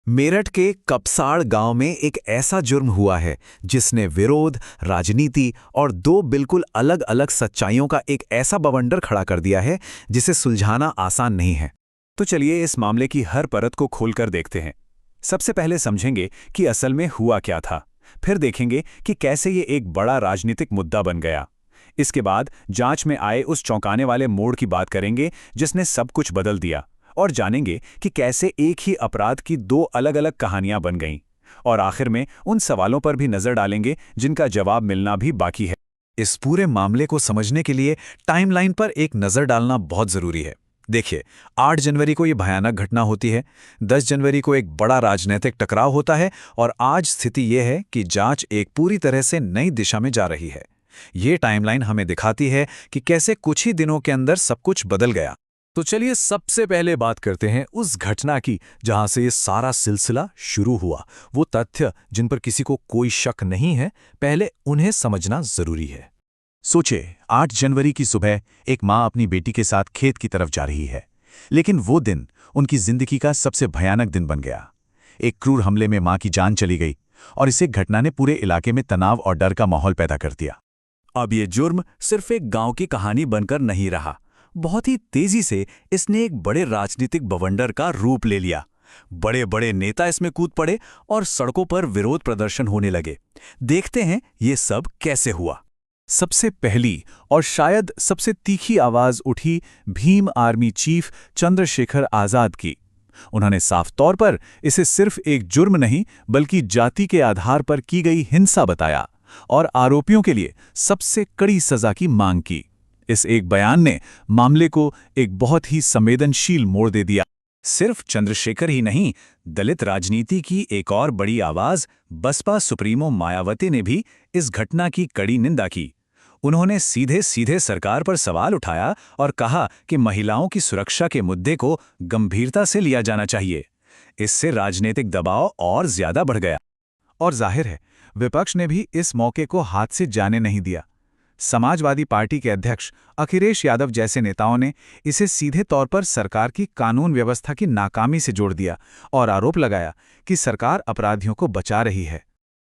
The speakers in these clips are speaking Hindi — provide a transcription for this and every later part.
मेरठ के कपसाड़ गांव में एक ऐसा जुर्म हुआ है जिसने विरोध, राजनीति और दो बिल्कुल अलग-अलग सच्चाइयों का एक ऐसा बवंडर खड़ा कर दिया है जिसे सुलझाना आसान नहीं है। तो चलिए इस मामले की हर परत को खोलकर देखते हैं। सबसे पहले समझेंगे कि असल में हुआ क्या था, फिर देखेंगे कि कैसे ये एक बड़ा राजनीतिक मुद्दा बन गया। इसके बाद जांच में आए उस चौंकाने वाले मोड़ की बात करेंगे जिसने सब कुछ बदल दिया, और जानेंगे कि कैसे एक ही अपराध की दो अलग-अलग कहानियां बन गईं। और आखिर में उन सवालों पर भी नजर डालेंगे जिनका जवाब मिलना भी बाकी है। इस पूरे मामले को समझने के लिए टाइमलाइन पर एक नज़र डालना बहुत ज़रूरी है। देखिए, 8 जनवरी को ये भयानक घटना होती है, 10 जनवरी को एक बड़ा राजनीतिक टकराव होता है और आज स्थिति ये है कि जांच एक पूरी तरह से नई दिशा में जा रही है। ये टाइमलाइन हमें दिखाती है कि कैसे कुछ ही दिनों के अंदर सब कुछ बदल गया। तो चलिए सबसे पहले बात करते हैं उस घटना की जहां से ये सारा सिलसिला शुरू हुआ। वो तथ्य जिन पर किसी को कोई शक नहीं है, पहले उन्हें समझना जरूरी है। सोचिए, 8 जनवरी की सुबह एक माँ अपनी बेटी के साथ खेत की तरफ जा रही है, लेकिन वो दिन उनकी जिंदगी का सबसे भयानक दिन बन गया। एक क्रूर हमले में माँ की जान चली गई और इस एक घटना ने पूरे इलाके में तनाव और डर का माहौल पैदा कर दिया। अब ये जुर्म सिर्फ एक गांव की कहानी बनकर नहीं रहा, बहुत ही तेजी से इसने एक बड़े राजनीतिक बवंडर का रूप ले लिया। बड़े बड़े नेता इसमें कूद पड़े और सड़कों पर विरोध प्रदर्शन होने लगे। देखते हैं ये सब कैसे हुआ। सबसे पहली और शायद सबसे तीखी आवाज उठी भीम आर्मी चीफ चंद्रशेखर आजाद की। उन्होंने साफ तौर पर इसे सिर्फ एक जुर्म नहीं बल्कि जाति के आधार पर की गई हिंसा बताया और आरोपियों के लिए सबसे कड़ी सजा की मांग की। इस एक बयान ने मामले को एक बहुत ही संवेदनशील मोड़ दे दिया। सिर्फ चंद्रशेखर ही नहीं, दलित राजनीति की एक और बड़ी आवाज बसपा सुप्रीमो मायावती ने भी इस घटना की कड़ी निंदा की। उन्होंने सीधे सीधे सरकार पर सवाल उठाया और कहा कि महिलाओं की सुरक्षा के मुद्दे को गंभीरता से लिया जाना चाहिए। इससे राजनीतिक दबाव और ज्यादा बढ़ गया। और जाहिर है, विपक्ष ने भी इस मौके को हाथ से जाने नहीं दिया। समाजवादी पार्टी के अध्यक्ष अखिलेश यादव जैसे नेताओं ने इसे सीधे तौर पर सरकार की कानून व्यवस्था की नाकामी से जोड़ दिया और आरोप लगाया कि सरकार अपराधियों को बचा रही है।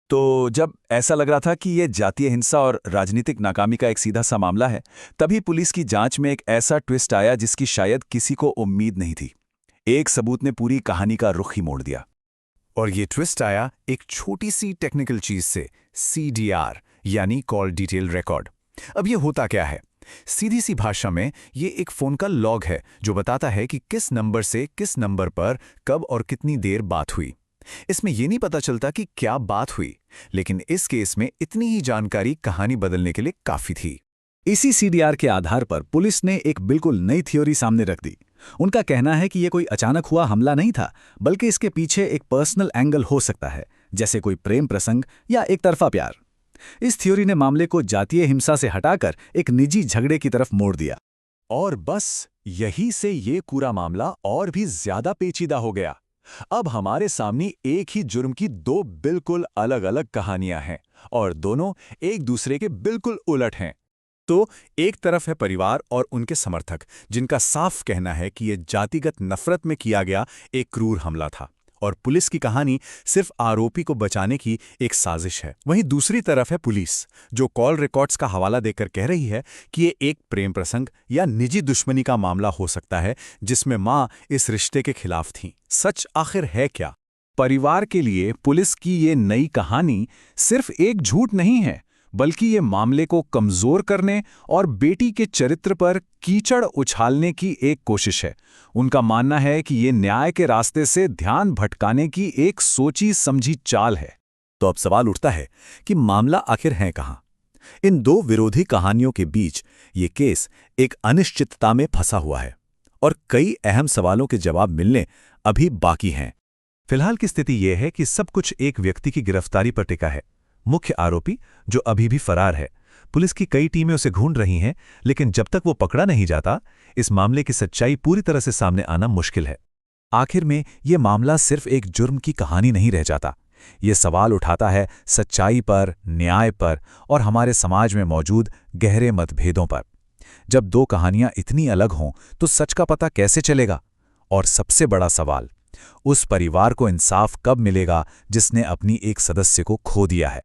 तो जब ऐसा लग रहा था कि ये जातीय हिंसा और राजनीतिक नाकामी का एक सीधा सा मामला है, तभी पुलिस की जांच में एक ऐसा ट्विस्ट आया जिसकी शायद किसी को उम्मीद नहीं थी। एक सबूत ने पूरी कहानी का रुख ही मोड़ दिया। और ये ट्विस्ट आया एक छोटी सी टेक्निकल चीज से, CDR यानी कॉल डिटेल रिकॉर्ड। अब ये होता क्या है? सीधी सी भाषा में ये एक फोन का लॉग है जो बताता है कि किस नंबर से किस नंबर पर कब और कितनी देर बात हुई। इसमें ये नहीं पता चलता कि क्या बात हुई, लेकिन इस केस में इतनी ही जानकारी कहानी बदलने के लिए काफी थी। इसी CDR के आधार पर पुलिस ने एक बिल्कुल नई थ्योरी सामने रख दी। उनका कहना है कि यह कोई अचानक हुआ हमला नहीं था, बल्कि इसके पीछे एक पर्सनल एंगल हो सकता है, जैसे कोई प्रेम प्रसंग या एक तरफा प्यार। इस थ्योरी ने मामले को जातीय हिंसा से हटाकर एक निजी झगड़े की तरफ मोड़ दिया। और बस यही से ये पूरा मामला और भी ज्यादा पेचीदा हो गया। अब हमारे सामने एक ही जुर्म की दो बिल्कुल अलग-अलग कहानियां हैं और दोनों एक दूसरे के बिल्कुल उलट हैं। तो एक तरफ है परिवार और उनके समर्थक, जिनका साफ कहना है कि यह जातिगत नफरत में किया गया एक क्रूर हमला था और पुलिस की कहानी सिर्फ आरोपी को बचाने की एक साजिश है। वहीं दूसरी तरफ है पुलिस, जो कॉल रिकॉर्ड्स का हवाला देकर कह रही है कि ये एक प्रेम प्रसंग या निजी दुश्मनी का मामला हो सकता है जिसमें मां इस रिश्ते के खिलाफ थीं। सच आखिर है क्या? परिवार के लिए पुलिस की ये नई कहानी सिर्फ एक झूठ नहीं है, बल्कि ये मामले को कमजोर करने और बेटी के चरित्र पर कीचड़ उछालने की एक कोशिश है। उनका मानना है कि ये न्याय के रास्ते से ध्यान भटकाने की एक सोची समझी चाल है। तो अब सवाल उठता है कि मामला आखिर है कहां? इन दो विरोधी कहानियों के बीच ये केस एक अनिश्चितता में फंसा हुआ है और कई अहम सवालों के जवाब मिलने अभी बाकी हैं। फिलहाल की स्थिति यह है कि सब कुछ एक व्यक्ति की गिरफ्तारी पर टिका है, मुख्य आरोपी जो अभी भी फरार है। पुलिस की कई टीमें उसे ढूंढ रही हैं, लेकिन जब तक वो पकड़ा नहीं जाता, इस मामले की सच्चाई पूरी तरह से सामने आना मुश्किल है। आखिर में ये मामला सिर्फ एक जुर्म की कहानी नहीं रह जाता। ये सवाल उठाता है सच्चाई पर, न्याय पर और हमारे समाज में मौजूद गहरे मतभेदों पर। जब दो कहानियां इतनी अलग हों तो सच का पता कैसे चलेगा? और सबसे बड़ा सवाल, उस परिवार को इंसाफ कब मिलेगा जिसने अपनी एक सदस्य को खो दिया है।